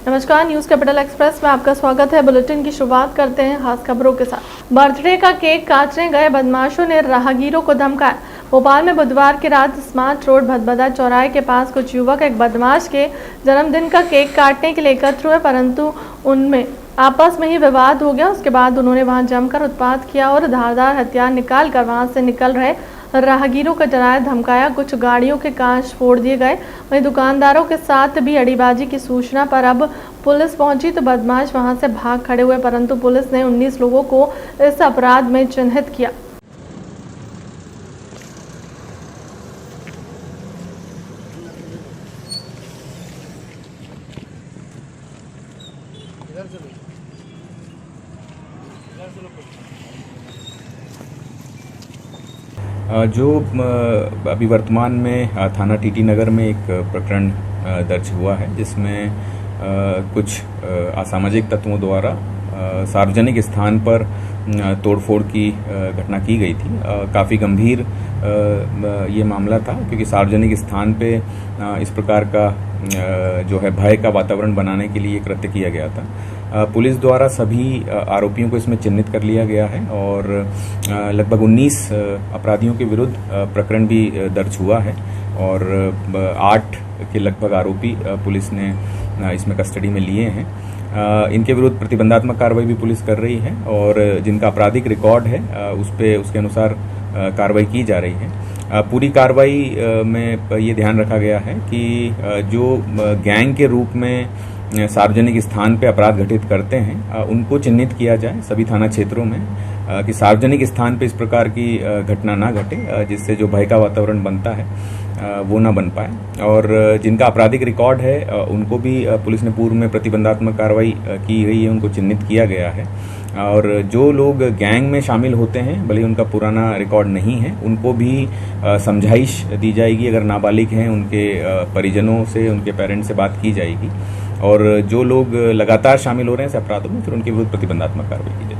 नमस्कार, news capital express में आपका स्वागत है। बुलेटिन की शुरुआत करते हैं खास खबरों के साथ। बर्थडे का केक काटने गए बदमाशों ने राहगीरों को धमकाया। भोपाल में बुधवार की रात स्मार्ट रोड भदभदा चौराहे के पास कुछ युवक एक बदमाश के जन्मदिन का केक काटने के लिए एकत्र हुए, परंतु उनमें आपस में ही विवाद हो गया। उसके बाद उन्होंने वहां जमकर उत्पात किया और धारदार हथियार निकाल कर वहां से निकल रहे राहगीरों का डराया धमकाया। कुछ गाड़ियों के कांच फोड़ दिए गए। वहीं दुकानदारों के साथ भी अड़ीबाजी की सूचना पर अब पुलिस पहुंची तो बदमाश वहां से भाग खड़े हुए, परंतु पुलिस ने 19 लोगों को इस अपराध में चिन्हित किया। जो अभी वर्तमान में थाना टीटी नगर में एक प्रकरण दर्ज हुआ है, जिसमें कुछ असामाजिक तत्वों द्वारा सार्वजनिक स्थान पर तोड़फोड़ की घटना की गई थी। काफ़ी गंभीर ये मामला था, क्योंकि सार्वजनिक स्थान पे इस प्रकार का जो है भय का वातावरण बनाने के लिए कृत्य किया गया था। पुलिस द्वारा सभी आरोपियों को इसमें चिन्हित कर लिया गया है और लगभग 19 अपराधियों के विरुद्ध प्रकरण भी दर्ज हुआ है और 8 के लगभग आरोपी पुलिस ने इसमें कस्टडी में लिए हैं। इनके विरुद्ध प्रतिबंधात्मक कार्रवाई भी पुलिस कर रही है और जिनका आपराधिक रिकॉर्ड है उसके अनुसार कार्रवाई की जा रही है। पूरी कार्रवाई में ये ध्यान रखा गया है कि जो गैंग के रूप में सार्वजनिक स्थान पे अपराध घटित करते हैं उनको चिन्हित किया जाए सभी थाना क्षेत्रों में, कि सार्वजनिक स्थान पे इस प्रकार की घटना ना घटे, जिससे जो भय का वातावरण बनता है वो ना बन पाए। और जिनका आपराधिक रिकॉर्ड है उनको भी पुलिस ने पूर्व में प्रतिबंधात्मक कार्रवाई की गई है, उनको चिन्हित किया गया है। और जो लोग गैंग में शामिल होते हैं, भले उनका पुराना रिकॉर्ड नहीं है, उनको भी समझाइश दी जाएगी। अगर नाबालिग हैं उनके परिजनों से, उनके पेरेंट्स से बात की जाएगी और जो लोग लगातार शामिल हो रहे हैं ऐसे अपराधों में, फिर उनके विरुद्ध प्रतिबंधात्मक कार्रवाई की जाएगी।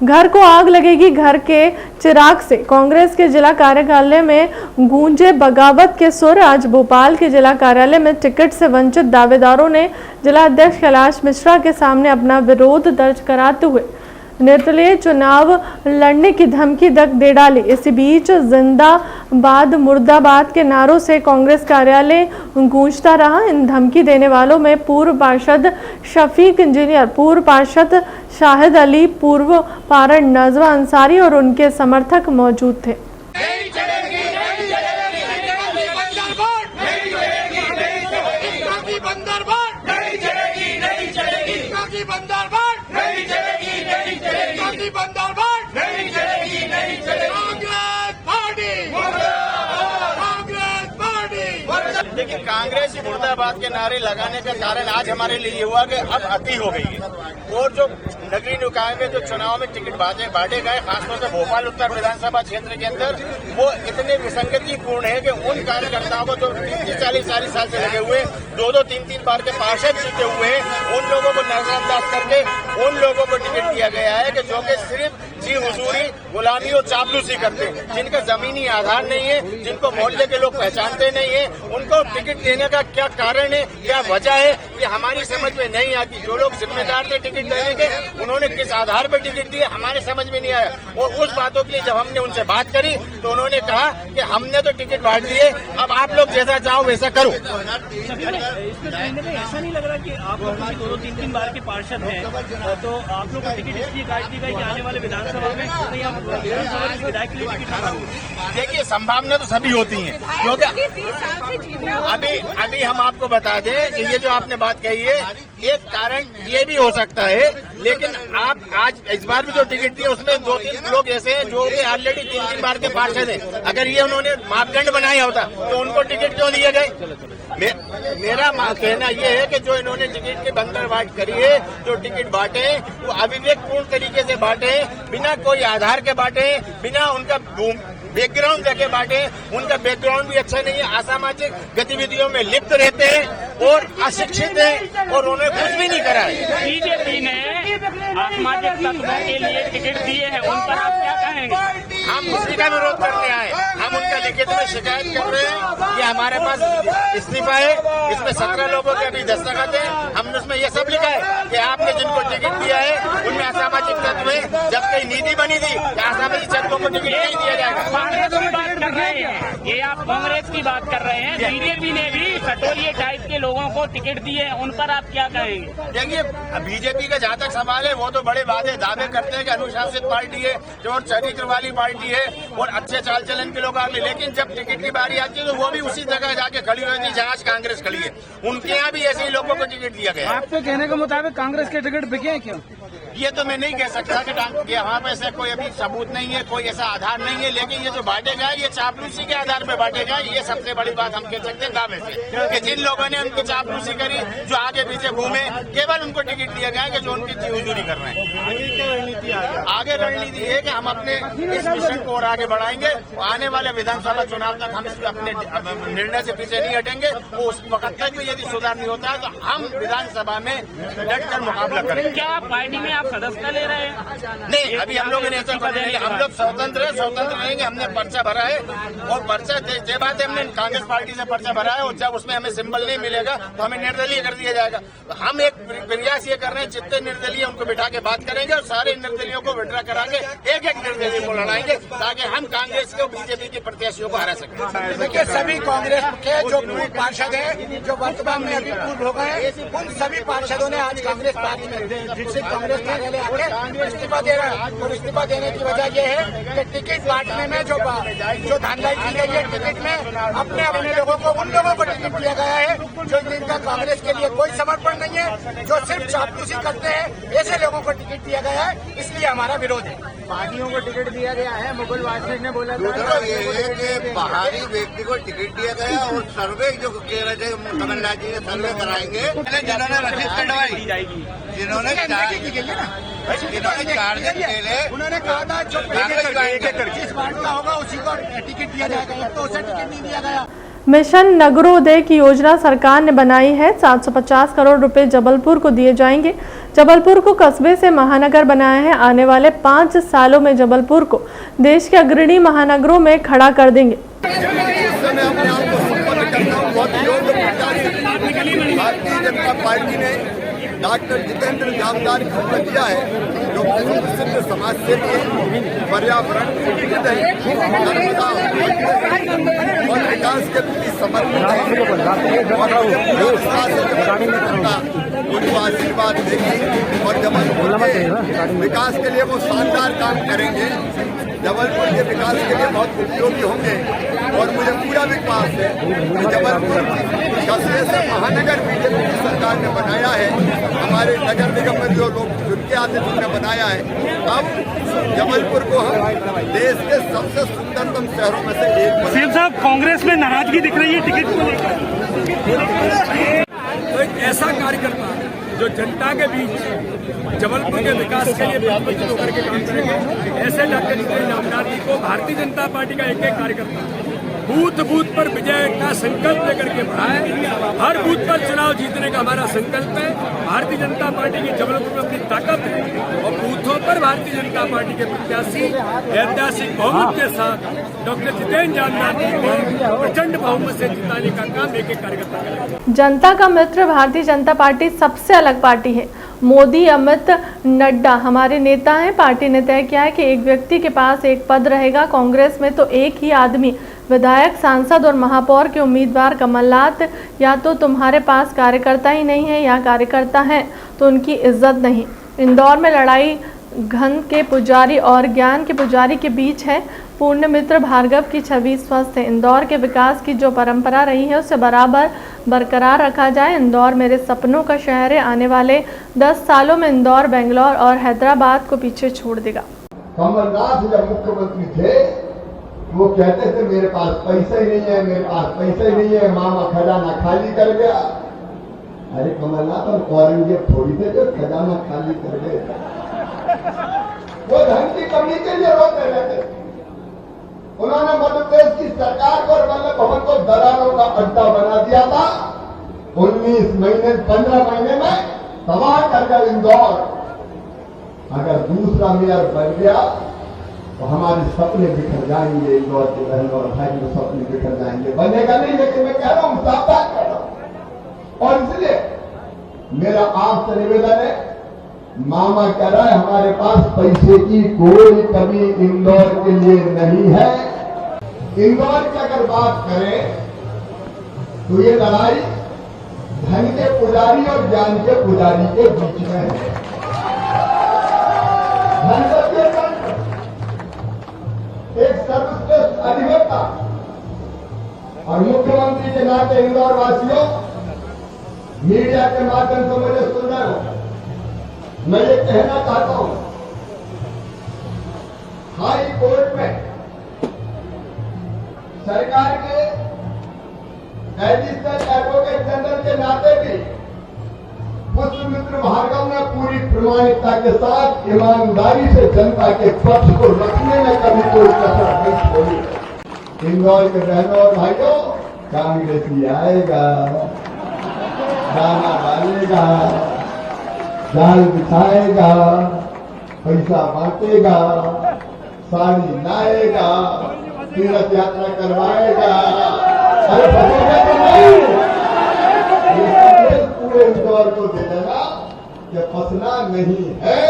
घर को आग लगेगी, घर के चिराग से कांग्रेस के जिला कार्यालय में गूंजे बगावत के सुर। आज भोपाल के जिला कार्यालय में टिकट से वंचित दावेदारों ने जिला अध्यक्ष कैलाश मिश्रा के सामने अपना विरोध दर्ज कराते हुए निर्दलीय चुनाव लड़ने की धमकी तक दे डाली। इसी बीच जिंदाबाद मुर्दाबाद के नारों से कांग्रेस कार्यालय गूंजता रहा। इन धमकी देने वालों में पूर्व पार्षद शफीक इंजीनियर, पूर्व पार्षद शाहिद अली, पूर्व पार्षद नजवा अंसारी और उनके समर्थक मौजूद थे। देखिए, कांग्रेस मुर्दाबाद के नारे लगाने का कारण आज हमारे लिए ये हुआ कि अब अति हो गई है और जो नगरीय निकाय में जो चुनाव में टिकट बांटे गए, खासतौर से भोपाल उत्तर विधानसभा क्षेत्र के अंदर, वो इतने विसंगतिपूर्ण है कि उन कार्यकर्ताओं को जो 40 साल से लगे हुए 2-2, 3-3 बार के पार्षद जीते हुए हैं, उन लोगों को नजरअंदाज करके उन लोगों को टिकट दिया गया है कि जो कि सिर्फ जी हुजूरी, गुलामी और चापलूसी करते हैं, जिनका जमीनी आधार नहीं है, जिनको मोहल्ले के लोग पहचानते नहीं है, उनको टिकट देने का क्या कारण है, क्या वजह है, ये हमारी समझ में नहीं आती। जो लोग जिम्मेदार थे टिकट देने के, उन्होंने किस आधार पर टिकट दिए हमारे समझ में नहीं आया। और उस बातों के लिए जब हमने उनसे बात करी तो उन्होंने कहा कि हमने तो टिकट बांट दिए, अब आप लोग जैसा चाहो वैसा करो। ऐसा नहीं लग रहा कि आप लोग 2-3 बार के पार्षद हैं, तो आप लोग को टिकट इसलिए काट दी गई कि आने वाले विधानसभा में विधायक के लिए टिकट। देखिए, संभावना तो सभी होती है, क्योंकि अभी हम आपको बता दें कि ये जो आपने बात कही है, एक कारण ये भी हो सकता है, लेकिन आप आज इस बार भी जो टिकट दिए उसमें 2-3 लोग ऐसे हैं जो कि ऑलरेडी 3-3 बार के पार्षद हैं। अगर ये उन्होंने मापदंड बनाया होता तो उनको टिकट क्यों दिए गए? मेरा कहना ये है कि जो इन्होंने टिकट की बंदरबाट करी है, जो टिकट बांटे हैं, वो अविवेकपूर्ण तरीके से बांटे हैं, बिना कोई आधार के बांटे हैं, बिना उनका बैकग्राउंड देखे बांटे। उनका बैकग्राउंड भी अच्छा नहीं है, असामाजिक गतिविधियों में लिप्त रहते हैं और अशिक्षित हैं और उन्हें कुछ भी नहीं करा है। बीजेपी ने असामाजिक तत्वों के लिए टिकट दिए हैं, उन पर आप क्या कहेंगे? हम इसी का विरोध करने आए। हम उनका लिखित में शिकायत कर रहे हैं कि हमारे पास इस्तीफा है, इसमें 17 लोगों के अभी दस्तखत है। हमने उसमें ये सब लिखा है कि आपने जिनको टिकट दिया है उनमें असामाजिक तत्व है। जब कई नीति बनी थी कि असामाजिक तत्वों को टिकट नहीं दिया जाएगा। कांग्रेस की बात कर रहे हैं, ये आप कांग्रेस की बात कर रहे हैं। बीजेपी ने भी सटोरिये टाइप के लोगों को टिकट दिए, उन पर आप क्या कहेंगे? देखिए, बीजेपी का जहाँ तक सवाल है वो तो बड़े वादे दावे करते हैं कि अनुशासित पार्टी है, जो चरित्र वाली पार्टी है और अच्छे चाल चलन के लोग आगे, लेकिन जब टिकट की बारी आती है तो वो भी उसी जगह जाके खड़ी रहती है जहाँ आज कांग्रेस खड़ी है। उनके यहाँ भी ऐसे ही लोगों को टिकट दिया गया। आपके कहने के मुताबिक कांग्रेस के टिकट बिके हैं क्यों? ये तो मैं नहीं कह सकता कि वहाँ पे ऐसा कोई अभी सबूत नहीं है, कोई ऐसा आधार नहीं है, लेकिन ये जो बांटे गए ये चापलूसी के आधार पर बांटे गए। ये सबसे बड़ी बात हम कह सकते हैं दावे से कि जिन लोगों ने उनकी चापलूसी करी, जो आगे पीछे घूमे, केवल उनको टिकट दिया गया कि जो उनकी हुजूरी कर रहे हैं। आगे रणनीति है कि हम अपने इस मिशन को और आगे बढ़ाएंगे। आने वाले विधानसभा चुनाव तक हम अपने निर्णय से पीछे नहीं हटेंगे। उस वक्त तक भी यदि सुधार नहीं होता है तो हम विधानसभा में डटकर मुकाबला करेंगे। क्या आप पार्टी में सदस्यता ले रहे हैं? नहीं, अभी हम लोगों ने ऐसा कर दिया। हम लोग स्वतंत्र है, स्वतंत्र रहेंगे। हमने पर्चा भरा है और पर्चा ये बात है, हमने कांग्रेस पार्टी से पर्चा भरा है और जब उसमें हमें सिंबल नहीं मिलेगा तो हमें निर्दलीय कर दिया जाएगा। तो हम एक प्रयास ये कर रहे हैं, जितने निर्दलीय उनको बिठा के बात करेंगे और सारे निर्दलियों को विड्रा करा के एक एक निर्दलीय को लड़ाएंगे ताकि हम कांग्रेस को बीजेपी के प्रत्याशियों को हरा सकें। देखिए, सभी कांग्रेस के जो पूर्व पार्षद हैं, जो वर्तमान में अभी पूर्व हो गए, उन सभी पार्षदों ने आज कांग्रेस पार्टी में डिस्ट्रिक्ट कांग्रेस कार्यालय आके इस्तीफा दे रहा है। और इस्तीफा देने की वजह यह है कि टिकट बांटने में जो धांधलाई की गई है, टिकट में अपने लोगों को, उन लोगों को टिकट दिया गया है जो जिनका कांग्रेस के लिए कोई समर्पण नहीं है, जो सिर्फ चापलूसी करते हैं, ऐसे लोगों को टिकट दिया गया है। इसलिए हमारा विरोध है। बागियों को टिकट दिया गया है। मुकुल वासनिक ने बोला था ये है कि बाहरी व्यक्ति को टिकट दिया गया और सर्वे जो कह रहे थे कमलनाथ जी ने सर्वे कराएंगे, जिन्होंने रसीद कटवाई, जिन्होंने 4 दिन पहले उन्होंने कहा था जो जिस वार्ड का होगा उसी को टिकट दिया जाएगा, तो उसे टिकट नहीं दिया गया। मिशन नगरोदय की योजना सरकार ने बनाई है। 750 करोड़ रुपए जबलपुर को दिए जाएंगे। जबलपुर को कस्बे से महानगर बनाया है। आने वाले 5 सालों में जबलपुर को देश के अग्रणी महानगरों में खड़ा कर देंगे। भारतीय जनता पार्टी ने डॉक्टर जितेंद्र जामदार को किया है, जो प्रसिद्ध समाज सेवी है, पर्यावरण नर्मदा और विकास के प्रति समर्पित है और उनको आशीर्वाद देंगे और जबलपुर के विकास के लिए वो शानदार काम करेंगे। जबलपुर के विकास के लिए बहुत उपयोगी होंगे और मुझे पूरा विश्वास है कि जबलपुर कस्बे से महानगर बीजेपी की सरकार ने बनाया है। हमारे नगर निगम में जो लोग चुनके आते थे उन्होंने बनाया है। अब जबलपुर को हम देश के सबसे सुंदरतम शहरों में से एक। सीएम साहब, कांग्रेस में नाराजगी दिख रही है टिकट को लेकर। तो एक ऐसा कार्यकर्ता जो जनता के बीच जबलपुर के विकास के लिए प्रतिबद्ध होकर के काम करेंगे, ऐसे डॉक्टर जितेंद्र जामदार जी को भारतीय जनता पार्टी का एक कार्यकर्ता बूथ बूथ पर विजय का संकल्प लेकर के बढ़ा है। हर बूथ पर चुनाव जीतने का हमारा संकल्प है। भारतीय जनता पार्टी की जबलपुर में अपनी ताकत है और बूथों पर भारतीय जनता पार्टी के प्रत्याशी ऐतिहासिक बहुमत के साथ डॉक्टर जितेंद्र जामदार जी को प्रचंड बहुमत से जिताने का काम एक कार्यकर्ता करेगा। जनता का मित्र भारतीय जनता पार्टी सबसे अलग पार्टी है। मोदी, अमित, नड्डा हमारे नेता हैं। पार्टी ने तय किया है कि एक व्यक्ति के पास एक पद रहेगा। कांग्रेस में तो एक ही आदमी विधायक, सांसद और महापौर के उम्मीदवार कमलनाथ। या तो तुम्हारे पास कार्यकर्ता ही नहीं है या कार्यकर्ता हैं तो उनकी इज्जत नहीं। इंदौर में लड़ाई घन के पुजारी और ज्ञान के पुजारी के बीच है। पूर्ण मित्र भार्गव की छवि स्वस्थ है। इंदौर के विकास की जो परंपरा रही है उसे बराबर बरकरार रखा जाए। इंदौर मेरे सपनों का शहर है। आने वाले 10 सालों में इंदौर, बेंगलोर और हैदराबाद को पीछे छोड़ देगा। कमलनाथ जब मुख्यमंत्री थे वो कहते थे मेरे पास पैसा ही नहीं है, मेरे पास पैसा ही नहीं है, मामा खजाना खाली कर गया। अरे कमलनाथ और औरंगजेब थोड़ी थे जो खजाना खाली कर गए। वो धन की कमी के लिए रोते रहते। उन्होंने मध्य प्रदेश की सरकार को और वल्लभ भवन को दलालों का अड्डा बना दिया था। 15 महीने में तबाह कर गया इंदौर। अगर दूसरा मेयर बन गया तो हमारे सपने बिखर जाएंगे, इंदौर के बहन और भाई के सपने बिखर जाएंगे। बनेगा नहीं, लेकिन मैं कह रहा हूँ, साफ बात कर रहा हूँ। और इसलिए मेरा आपसे निवेदन है, मामा कह रहा है हमारे पास पैसे की कोई कमी इंदौर के लिए नहीं है। इंदौर की अगर बात करें तो ये लड़ाई धन के पुजारी और ज्ञान के पुजारी के बीच में है। धन सबके एक सर्वश्रेष्ठ अधिवक्ता और मुख्यमंत्री के नाते इंदौर वासियों, मीडिया के माध्यम से मुझे सुन रहे हो, मैं ये कहना चाहता हूं, हाई कोर्ट में सरकार के एडिशनल एडवोकेट जनरल के नाते भी पुष्पमित्र भार्गव ने पूरी प्रामाणिकता के साथ ईमानदारी से जनता के पक्ष को रखने में कभी कोई कसर नहीं छोड़ी। इंदौर के बहनों और भाइयों, कांग्रेसी आएगा, दाना डालेगा, जाल बिछाएगा, पैसा बांटेगा, साड़ी लाएगा, तीर्थ यात्रा करवाएगा। अरे तो नहीं, ये पूरे इंदौर को दे देगा कि फंसना नहीं है।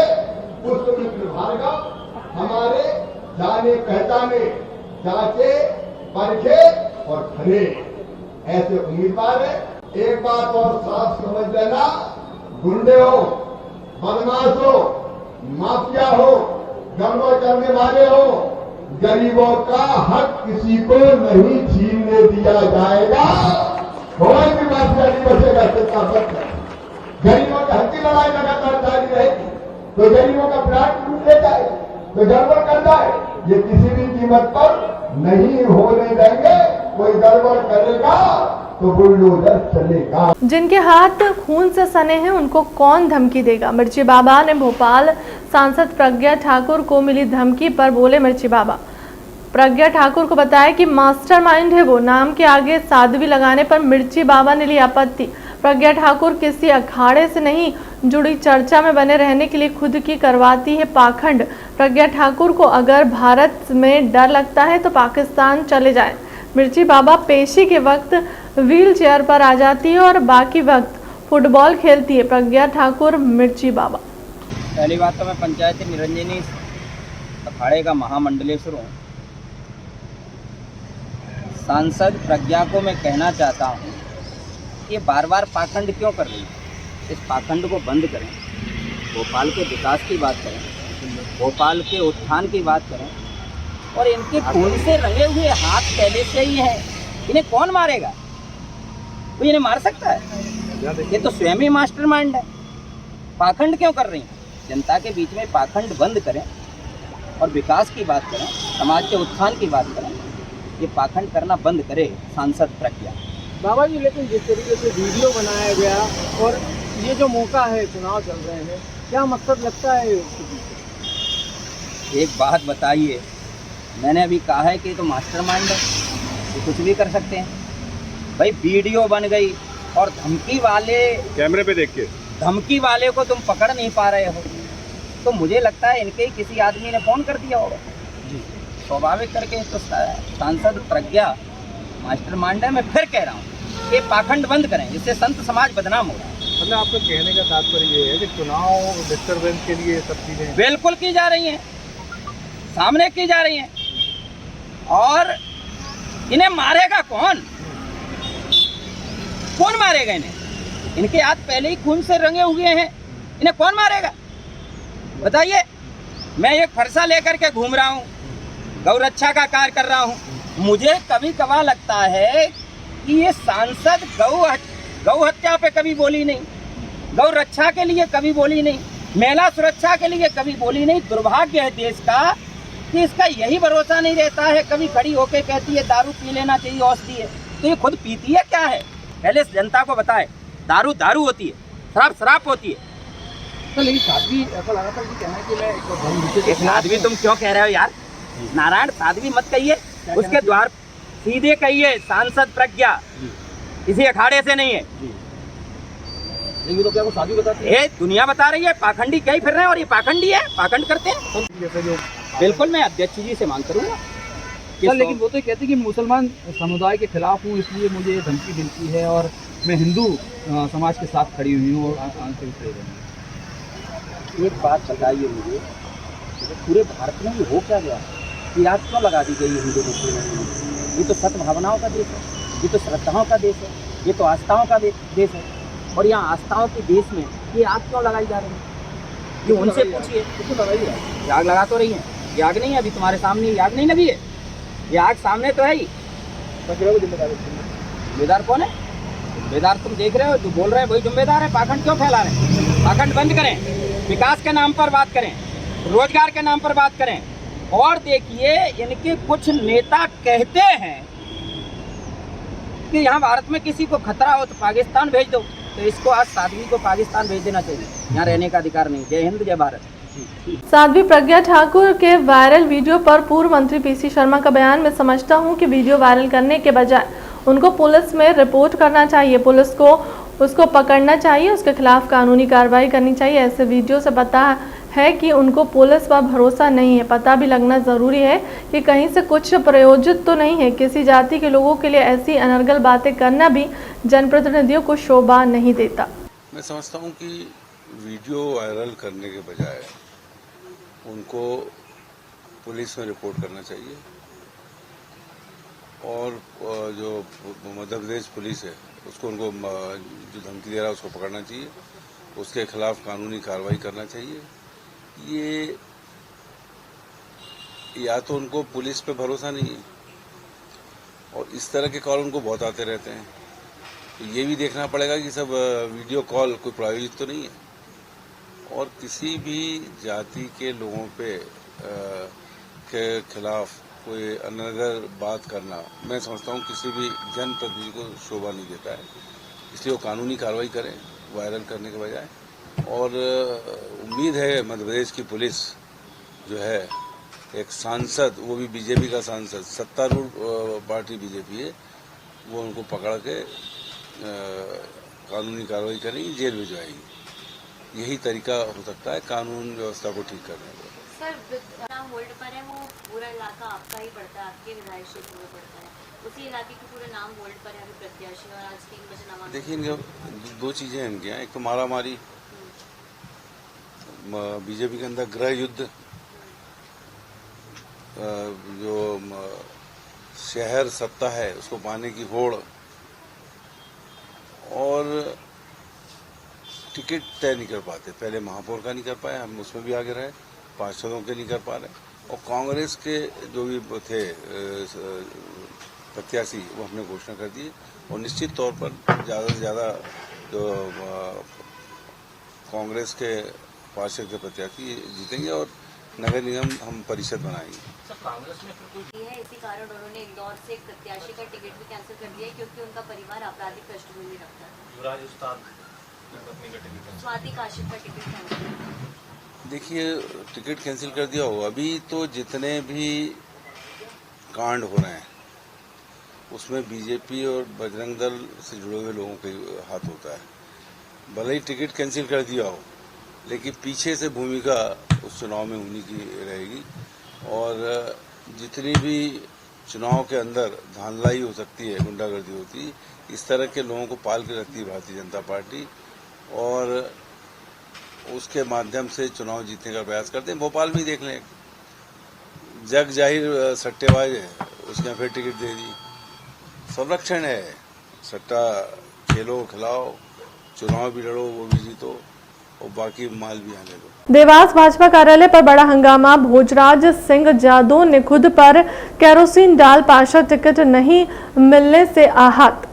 पुष्पमित्र भार्गव हमारे जाने पहचाने, जांचे परखे और खरे ऐसे उम्मीदवार है। एक बात और साफ समझ लेना, गुंडे हो, बदमाश हो, माफिया हो, गड़बड़ करने वाले हो, गरीबों का हक किसी को नहीं छीनने दिया जाएगा। कोई भी माफिया नहीं बचेगा, चिंता मत करो। गरीबों के हक की लड़ाई लगातार जारी रहेगी। तो गरीबों का प्लाट टूट लेता है, तो गड़बड़ करता है, ये किसी भी कीमत पर नहीं होने देंगे। कोई गड़बड़ करेगा तो बुलडोजर चलेगा। जिनके हाथ खून से सने हैं उनको कौन धमकी देगा? मिर्ची बाबा ने भोपाल सांसद प्रज्ञा ठाकुर को मिली धमकी पर बोले मिर्ची बाबा। प्रज्ञा ठाकुर को बताया कि मास्टरमाइंड है वो, नाम के आगे साध्वी लगाने पर मिर्ची बाबा ने ली आपत्ति। प्रज्ञा ठाकुर किसी अखाड़े से नहीं जुड़ी, चर्चा में बने रहने के लिए खुद की करवाती है पाखंड। प्रज्ञा ठाकुर को अगर भारत में डर लगता है तो पाकिस्तान चले जाए। मिर्ची बाबा पेशी के वक्त व्हील चेयर पर आ जाती है और बाकी वक्त फुटबॉल खेलती है। प्रज्ञा ठाकुर मिर्ची बाबा। पहली बात तो मैं पंचायती निरंजनी अखाड़े का महामंडलेश्वर हूँ। सांसद प्रज्ञा को मैं कहना चाहता हूँ, ये बार बार पाखंड क्यों कर रही है? इस पाखंड को बंद करें, भोपाल के विकास की बात करें, भोपाल के उत्थान की बात करें। और इनके खून से रंगे हुए हाथ पहले से ही हैं, इन्हें कौन मारेगा? कोई इन्हें मार सकता है? ये तो स्वयं ही मास्टरमाइंड है। पाखंड क्यों कर रही हैं? जनता के बीच में पाखंड बंद करें और विकास की बात करें, समाज के उत्थान की बात करें। ये पाखंड करना बंद करे सांसद प्रज्ञा। बाबा जी, लेकिन जिस तरीके से वीडियो बनाया गया और ये जो मौका है, चुनाव चल रहे हैं, क्या मकसद लगता है? एक बात बताइए, मैंने अभी कहा है कि ये तो मास्टरमाइंड है, ये कुछ भी कर सकते हैं। भाई वीडियो बन गई और धमकी वाले कैमरे पे देख के धमकी वाले को तुम पकड़ नहीं पा रहे हो, तो मुझे लगता है इनके ही किसी आदमी ने फोन कर दिया होगा। स्वाभाविक करके तो सांसद प्रज्ञा मास्टरमाइंड है। मैं फिर कह रहा हूँ, ये पाखंड बंद करें, इससे संत समाज बदनाम हो रहा है। मतलब आपका कहने का तात्पर्य ये है कि चुनाव डिस्टर्बेंस के लिए सब चीजें बिल्कुल की जा रही हैं, सामने की जा रही हैं। और इन्हें मारेगा कौन? कौन मारेगा इन्हें? इनके हाथ पहले ही खून से रंगे हुए हैं, इन्हें कौन मारेगा बताइए? मैं एक फरसा लेकर के घूम रहा हूँ, गौ रक्षा का कार्य कर रहा हूँ। मुझे कभी कभार लगता है कि ये सांसद गौ हत्या पे कभी बोली नहीं, गौ रक्षा के लिए कभी बोली नहीं, महिला सुरक्षा के लिए कभी बोली नहीं। दुर्भाग्य है देश का कि इसका यही भरोसा नहीं रहता है। कभी खड़ी होके कहती है दारू पी लेना चाहिए, औषधि है, तो ये खुद पीती है क्या है? पहले जनता को बताए, दारू दारू होती है, शराब शराब होती है। तो लेकिन साध्वी ऐसा लगातार कहना है कि मैं साध्वी तुम क्यों कह रहे हो यार? नारायण साध्वी मत कहिए, उसके द्वार सीधे कहिए सांसद प्रज्ञा, किसी अखाड़े से नहीं है। लेकिन तो क्या वो साध्वी बताते हैं? दुनिया बता रही है, पाखंडी क्या ही फिर रहे हैं, और ये पाखंडी है, पाखंड करते हैं। जैसे जो बिल्कुल मैं अध्यक्ष जी से मांग करूँगा। सर लेकिन वो तो कहते हैं कि मुसलमान समुदाय के खिलाफ हूँ, इसलिए मुझे ये धमकी मिलती है और मैं हिंदू समाज के साथ खड़ी हुई हूँ और आंतरिक खड़ी रहूँगी। एक बात बताइए मुझे, पूरे भारत में ये हो क्या गया कि आग क्यों लगा दी गई हिंदू मुस्लिम? ये तो सत्य भावनाओं का देश है, ये तो श्रद्धाओं का देश है, ये तो आस्थाओं का देश है, और यहाँ आस्थाओं के देश में ये आग क्यों लगाई जा रही है? ये उनसे पूछिए, क्यों लगाई है? ये आग लगा तो रही है, ये आग नहीं है अभी तुम्हारे सामने, ये आग नहीं लगी है, ये आग सामने तो है ही। जिम्मेदार कौन है? जिम्मेदार तुम देख रहे हो, जो बोल रहे हैं वही जिम्मेदार है। पाखंड क्यों फैला रहे हैं? पाखंड बंद करें, विकास के नाम पर बात करें, रोजगार के नाम पर बात करें। और देखिए इनके कुछ नेता कहते हैं कि यहाँ भारत में किसी को खतरा हो तो पाकिस्तान भेज दो, तो इसको आज साध्वी को पाकिस्तान भेज देना चाहिए, यहाँ रहने का अधिकार नहीं। जय हिंद जय भारत। साध्वी प्रज्ञा ठाकुर के वायरल वीडियो पर पूर्व मंत्री पीसी शर्मा का बयान, मैं समझता हूं कि वीडियो वायरल करने के बजाय उनको पुलिस में रिपोर्ट करना चाहिए, पुलिस को उसको पकड़ना चाहिए, उसके खिलाफ कानूनी कार्रवाई करनी चाहिए। ऐसे वीडियो से पता है कि उनको पुलिस पर भरोसा नहीं है। पता भी लगना ज़रूरी है कि कहीं से कुछ प्रयोजित तो नहीं है। किसी जाति के लोगों के लिए ऐसी अनर्गल बातें करना भी जनप्रतिनिधियों को शोभा नहीं देता। मैं समझता हूं कि वीडियो वायरल करने के बजाय उनको पुलिस में रिपोर्ट करना चाहिए और जो मध्य प्रदेश पुलिस है उसको उनको जो धमकी दे रहा है उसको पकड़ना चाहिए, उसके खिलाफ कानूनी कार्रवाई करना चाहिए। ये या तो उनको पुलिस पे भरोसा नहीं है और इस तरह के कॉल उनको बहुत आते रहते हैं, तो ये भी देखना पड़ेगा कि सब वीडियो कॉल कोई प्रायोजित तो नहीं है। और किसी भी जाति के लोगों के खिलाफ कोई अनर्गल बात करना मैं समझता हूँ किसी भी जनप्रतिनिधि को शोभा नहीं देता है, इसलिए वो कानूनी कार्रवाई करें वायरल करने के बजाय। और उम्मीद है मध्य प्रदेश की पुलिस जो है, एक सांसद, वो भी बीजेपी का सांसद, सत्तारूढ़ पार्टी बीजेपी है, वो उनको पकड़ के कानूनी कार्रवाई करेगी, जेल भिजवाएगी। यही तरीका हो सकता है कानून व्यवस्था को ठीक करने का। सर होल्ड पर है, वो पूरा इलाका आपका ही पड़ता है, आपके विधायक क्षेत्र में पड़ता है, उसी इलाके के पूरे नाम होल्ड पर है अभी प्रत्याशी, और आज 3 बजे नामांकन। देखिए इनके दो चीजें हैं इनके यहाँ, एक तो मारामारी, बीजेपी के अंदर गृह युद्ध, जो शहर सत्ता है उसको पाने की होड़, और टिकट तय नहीं कर पाते। पहले महापौर का नहीं कर पाए, हम उसमें भी आगे रहे, पार्षदों के नहीं कर पा रहे, और कांग्रेस के जो भी थे प्रत्याशी वो हमने घोषणा कर दी, और निश्चित तौर पर ज़्यादा से ज़्यादा जो कांग्रेस के पार्षद के प्रत्याशी जीतेंगे और नगर निगम हम परिषद बनाएंगे। सर कांग्रेस में फिर है, इसी कारण उन्होंने इंदौर से एक प्रत्याशी का टिकट भी कैंसिल कर दिया है, क्योंकि उनका परिवार आपराधिक पृष्ठभूमि रखता है। स्वाति काशिप का टिकट कैंसिल। देखिए टिकट कैंसिल कर दिया हो, अभी तो जितने भी कांड हो रहे हैं उसमें बीजेपी और बजरंग दल से जुड़े हुए लोगों के हाथ होता है। भले ही टिकट कैंसिल कर दिया हो, लेकिन पीछे से भूमिका उस चुनाव में होनी की रहेगी, और जितनी भी चुनाव के अंदर धांधलाई हो सकती है, गुंडागर्दी होती है, इस तरह के लोगों को पाल के रखती है भारतीय जनता पार्टी, और उसके माध्यम से चुनाव जीतने का प्रयास करते हैं। भोपाल में देख लें, जग जाहिर सट्टेबाज है, उसने फिर टिकट दे दी। संरक्षण है, सट्टा खेलो खिलाओ, चुनाव भी लड़ो, वो भी जीतो, और बाकी माल भी आने दो। देवास भाजपा कार्यालय पर बड़ा हंगामा, भोजराज सिंह जादव ने खुद पर केरोसिन डाल पार्षद टिकट नहीं मिलने से आहत।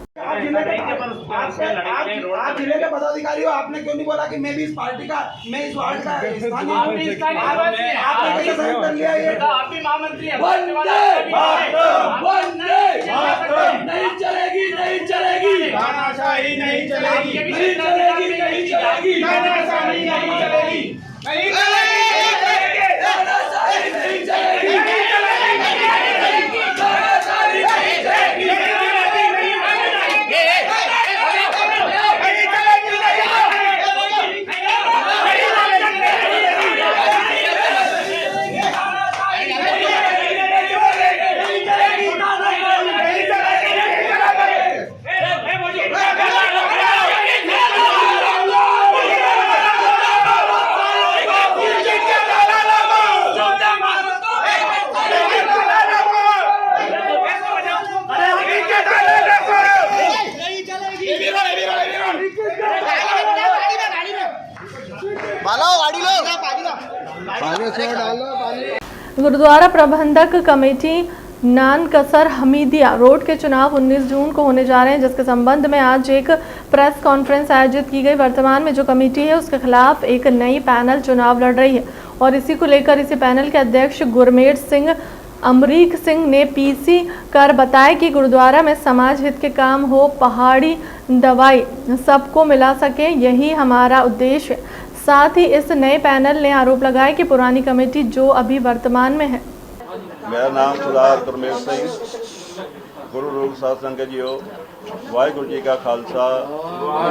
आप जिले के पदाधिकारी हो, आपने क्यों नहीं बोला कि मैं भी इस पार्टी का, मैं इस वार्ड का आपने कैसे सहयोग कर लिया? ये आप भी महामंत्री हैं। नहीं चलेगी, नहीं चलेगी, तानाशाही नहीं चलेगी, नहीं चलेगी, नहीं चलेगी, तानाशाही नहीं चलेगी, नहीं चलेगी, तानाशाही नहीं चलेगी, नहीं चलेगी, तानाशाही नहीं चलेगी। गुरुद्वारा प्रबंधक कमेटी नानकसर हमीदिया रोड के चुनाव 19 जून को होने जा रहे हैं, जिसके संबंध में आज एक प्रेस कॉन्फ्रेंस आयोजित की गई। वर्तमान में जो कमेटी है उसके खिलाफ एक नई पैनल चुनाव लड़ रही है और इसी को लेकर इसी पैनल के अध्यक्ष गुरमेट सिंह अमरीक सिंह ने पीसी कर बताया कि गुरुद्वारा में समाज हित के काम हो, पहाड़ी दवाई सबको मिला सके, यही हमारा उद्देश्य है। साथ ही इस नए पैनल ने आरोप लगाया कि पुरानी कमेटी जो अभी वर्तमान में है। मेरा नाम सरदार गुरमेट सिंह, गुरु रूप सत्संग के जीओ, वाहिगुरु जी का खालसा,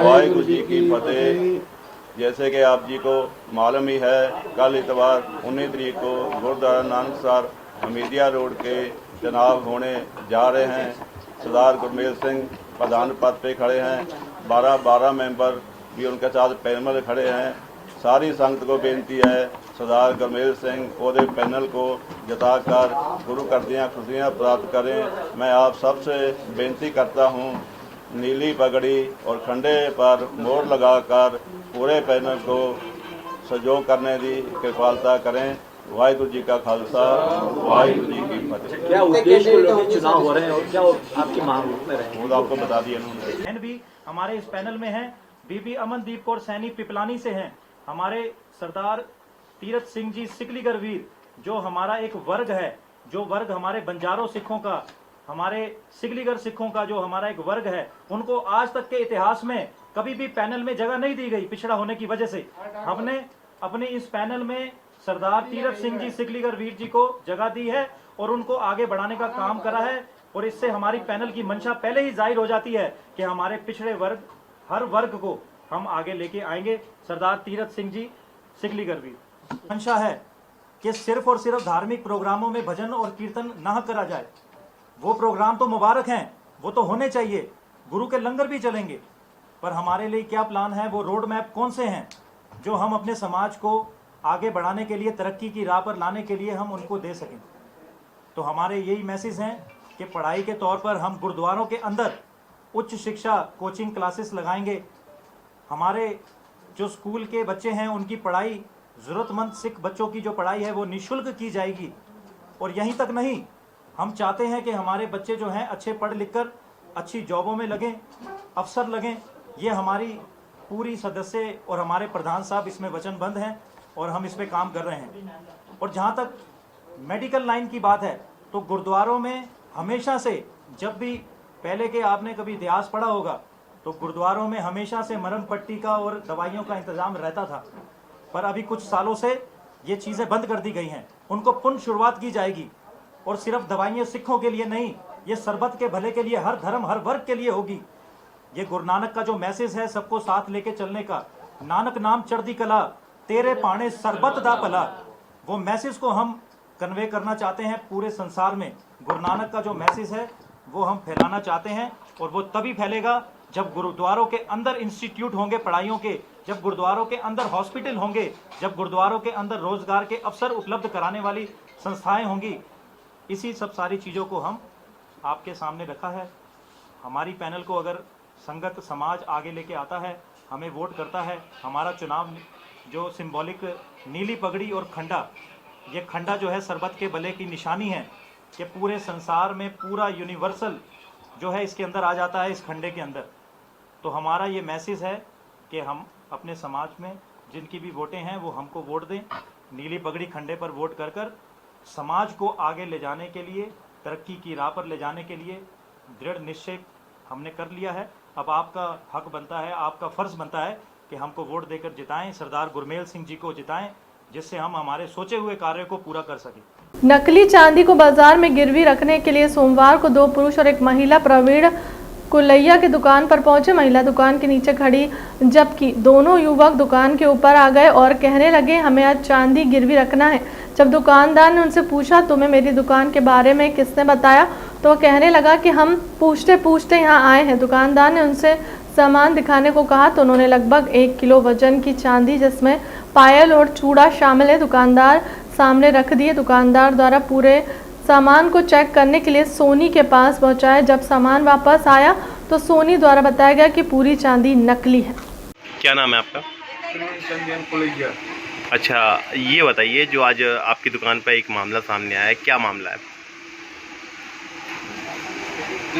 वाहिगुरु जी की फतेह। जैसे कि आप जी को मालूम ही है, कल इतवार 19 तरीक को गुरुद्वारा नानकसर हमीदिया रोड के चुनाव होने जा रहे हैं। सरदार गुरमेट सिंह प्रधान पद पे खड़े हैं, 12 मेंबर भी उनके साथ पैनल खड़े हैं। सारी संगत को बेनती है सरदार गुरमेट सिंह और पैनल को जिताकर गुरु करदियाँ खुशियाँ प्राप्त करें। मैं आप सबसे बेनती करता हूँ, नीली पगड़ी और खंडे पर मोहर लगाकर पूरे पैनल को सहयोग करने की कृपालता करें। वाहिगुरु जी का खालसा, वाहिगुरु जी की फतेह। क्या उद्देश्य को लेकर चुनाव हो रहे हैं और क्या आपकी मांग में रहे? वो आपको बता दिया उन्होंने। भी हमारे इस पैनल में हैं, बीबी अमनदीप कौर सैनी पिपलानी से हैं, हमारे सरदार तीरथ सिंह जी सिकलीगर वीर, जो हमारा एक वर्ग है, जो वर्ग हमारे बंजारों सिखों का, हमारे सिकलीगर सिखों का जो हमारा एक वर्ग है, उनको आज तक के इतिहास में कभी भी पैनल में जगह नहीं दी गई पिछड़ा होने की वजह से। हमने अपने इस पैनल में सरदार तीरथ सिंह जी सिकलीगर वीर जी को जगह दी है और उनको आगे बढ़ाने का काम करा है और इससे हमारी पैनल की मंशा पहले ही जाहिर हो जाती है कि हमारे पिछड़े वर्ग, हर वर्ग को हम आगे लेके आएंगे। सरदार तीरथ सिंह जी सिकलीगर वीर मंशा है कि सिर्फ और सिर्फ धार्मिक प्रोग्रामों में भजन और कीर्तन न करा जाए। वो प्रोग्राम तो मुबारक हैं, वो तो होने चाहिए, गुरु के लंगर भी चलेंगे, पर हमारे लिए क्या प्लान है, वो रोड मैप कौन से हैं जो हम अपने समाज को आगे बढ़ाने के लिए, तरक्की की राह पर लाने के लिए हम उनको दे सकें। तो हमारे यही मैसेज हैं कि पढ़ाई के तौर पर हम गुरुद्वारों के अंदर उच्च शिक्षा कोचिंग क्लासेस लगाएंगे। हमारे जो स्कूल के बच्चे हैं उनकी पढ़ाई, ज़रूरतमंद सिख बच्चों की जो पढ़ाई है वो निःशुल्क की जाएगी। और यहीं तक नहीं, हम चाहते हैं कि हमारे बच्चे जो हैं अच्छे पढ़ लिख कर अच्छी जॉबों में लगें, अफसर लगें। ये हमारी पूरी सदस्य और हमारे प्रधान साहब इसमें वचनबद्ध हैं और हम इस पे काम कर रहे हैं। और जहाँ तक मेडिकल लाइन की बात है, तो गुरुद्वारों में हमेशा से, जब भी पहले के आपने कभी इतिहास पढ़ा होगा, तो गुरुद्वारों में हमेशा से मरहम पट्टी का और दवाइयों का इंतजाम रहता था, पर अभी कुछ सालों से ये चीज़ें बंद कर दी गई हैं। उनको पुनः शुरुआत की जाएगी और सिर्फ दवाइयाँ सिखों के लिए नहीं, ये सरबत के भले के लिए, हर धर्म हर वर्ग के लिए होगी। ये गुरु नानक का जो मैसेज है सबको साथ लेके चलने का, नानक नाम चढ़दी कला तेरे पाने सरबत दा भला, वो मैसेज को हम कन्वे करना चाहते हैं पूरे संसार में। गुरु नानक का जो मैसेज है वो हम फैलाना चाहते हैं और वो तभी फैलेगा जब गुरुद्वारों के अंदर इंस्टीट्यूट होंगे पढ़ाइयों के, जब गुरुद्वारों के अंदर हॉस्पिटल होंगे, जब गुरुद्वारों के अंदर रोजगार के अवसर उपलब्ध कराने वाली संस्थाएं होंगी। इसी सब सारी चीज़ों को हम आपके सामने रखा है। हमारी पैनल को अगर संगत समाज आगे लेके आता है, हमें वोट करता है, हमारा चुनाव जो सिंबॉलिक नीली पगड़ी और खंडा, ये खंडा जो है सरबत के भले की निशानी है कि पूरे संसार में पूरा यूनिवर्सल जो है इसके अंदर आ जाता है, इस खंडे के अंदर। तो हमारा ये मैसेज है कि हम अपने समाज में जिनकी भी वोटें हैं वो हमको वोट दें, नीली पगड़ी खंडे पर वोट कर कर समाज को आगे ले जाने के लिए, तरक्की की राह पर ले जाने के लिए दृढ़ निश्चय हमने कर लिया है। अब आपका हक बनता है, आपका फ़र्ज़ बनता है कि हमको वोट देकर जिताएं, सरदार गुरमेल सिंह जी को जिताएं, जिससे हम हमारे सोचे हुए कार्य को पूरा कर सकें। नकली चांदी को बाजार में गिरवी रखने के लिए सोमवार को 2 पुरुष और एक महिला प्रवीण कुलैया की दुकान पर पहुंचे। महिला दुकान के नीचे खड़ी, जबकि दोनों युवक दुकान के ऊपर आ गए और कहने लगे हमें आज चांदी गिरवी रखना है। जब दुकानदार ने उनसे पूछा तुम्हें मेरी दुकान के बारे में किसने बताया, तो वह कहने लगा कि हम पूछते पूछते यहाँ आए हैं। दुकानदार ने उनसे सामान दिखाने को कहा तो उन्होंने लगभग 1 किलो वजन की चांदी जिसमें पायल और चूड़ा शामिल है दुकानदार सामने रख दिए। दुकानदार द्वारा पूरे सामान को चेक करने के लिए सोनी के पास पहुंचाया। जब सामान वापस आया तो सोनी द्वारा बताया गया कि पूरी चांदी नकली है। क्या नाम है आपका? अच्छा, ये बताइए जो आज आपकी दुकान पर एक मामला सामने आया है, क्या मामला है?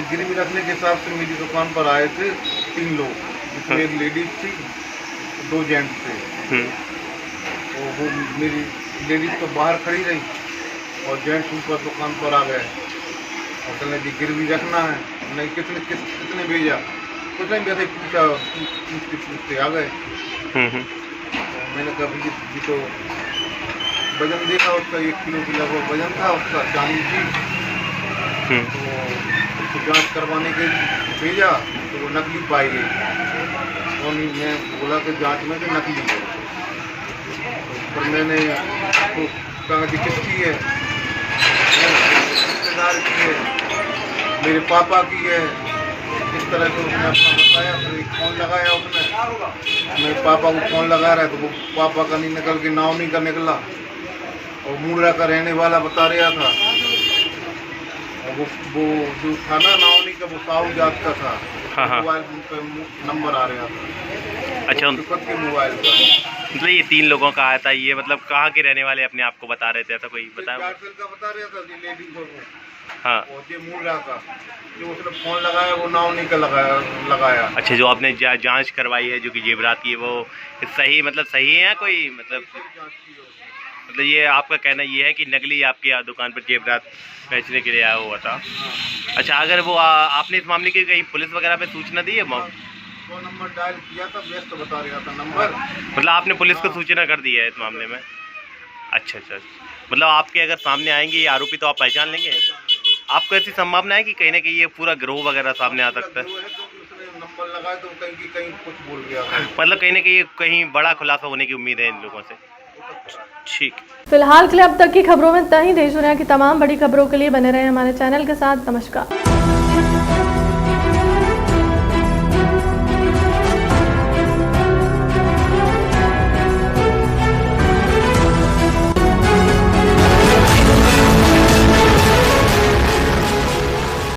गिरवी रखने के हिसाब से मेरी दुकान पर आए थे 3 लोग, जिसमें एक लेडीज थी, 2 जेंट्स थे। और वो मेरी लेडीज तो बाहर खड़ी रही और जेंट्स ऊपर दुकान पर आ गए और कहने जी गिरवी रखना है। नहीं, कितने भेजा? कुछ नहीं, वैसे पूछते आ गए। मैंने कहा जी तो वजन देखा उसका, 1 किलो की लगभग वजन था उसका, चांदी थी। तो उसको जांच करवाने के भेजा तो वो नकली पाई गई और मैं बोला कि जांच में कि नकली है। पर मैंने तो कहा कि किसकी है? रिश्तेदार की है, मेरे पापा की है। इस तरह से उसने अपना बताया। फिर फ़ोन लगाया उसने, मेरे पापा को फ़ोन लगा रहा है तो वो पापा का नहीं निकल के नावनी का निकला और मुंडरा का रहने वाला बता रहा था। और वो जो था ना नावनी का, वो साहू जात का था। मोबाइल पर नंबर आ रहा था। अच्छा, खुद के मोबाइल का। मतलब ये 3 लोगों का आया था। ये मतलब कहाँ के रहने वाले अपने आप को बता रहे थे? ऐसा कोई बताया? का बता रहा था लेडीज को। हाँ, और ये मुंडरा का जो उसने फ़ोन लगाया वो नावनी का लगाया। अच्छा, जो आपने जांच करवाई है जो कि जेवरात की, वो सही मतलब सही है? कोई मतलब ये आपका कहना ये है कि नकली आपकी दुकान पर जेवरात बेचने के लिए आया हुआ था? अच्छा, अगर वो आपने इस मामले की कहीं पुलिस वगैरह पे सूचना दी है? वो नंबर डायल किया था, व्यस्त बता रहा था नंबर। मतलब आपने पुलिस को सूचना कर दी है इस मामले में? अच्छा, मतलब आपके अगर सामने आएंगे ये आरोपी तो आप पहचान लेंगे? आपको ऐसी संभावना है कि कहीं ना कहीं ये पूरा गिरोह वगैरह सामने आ सकता है? नंबर लगाया तो कहीं कुछ बोल रहा था। मतलब कहीं बड़ा खुलासा होने की उम्मीद है इन लोगों से। ठीक, फिलहाल के लिए अब तक की खबरों में इतना ही। देश दुनिया की तमाम बड़ी खबरों के लिए बने रहे हमारे चैनल के साथ। नमस्कार।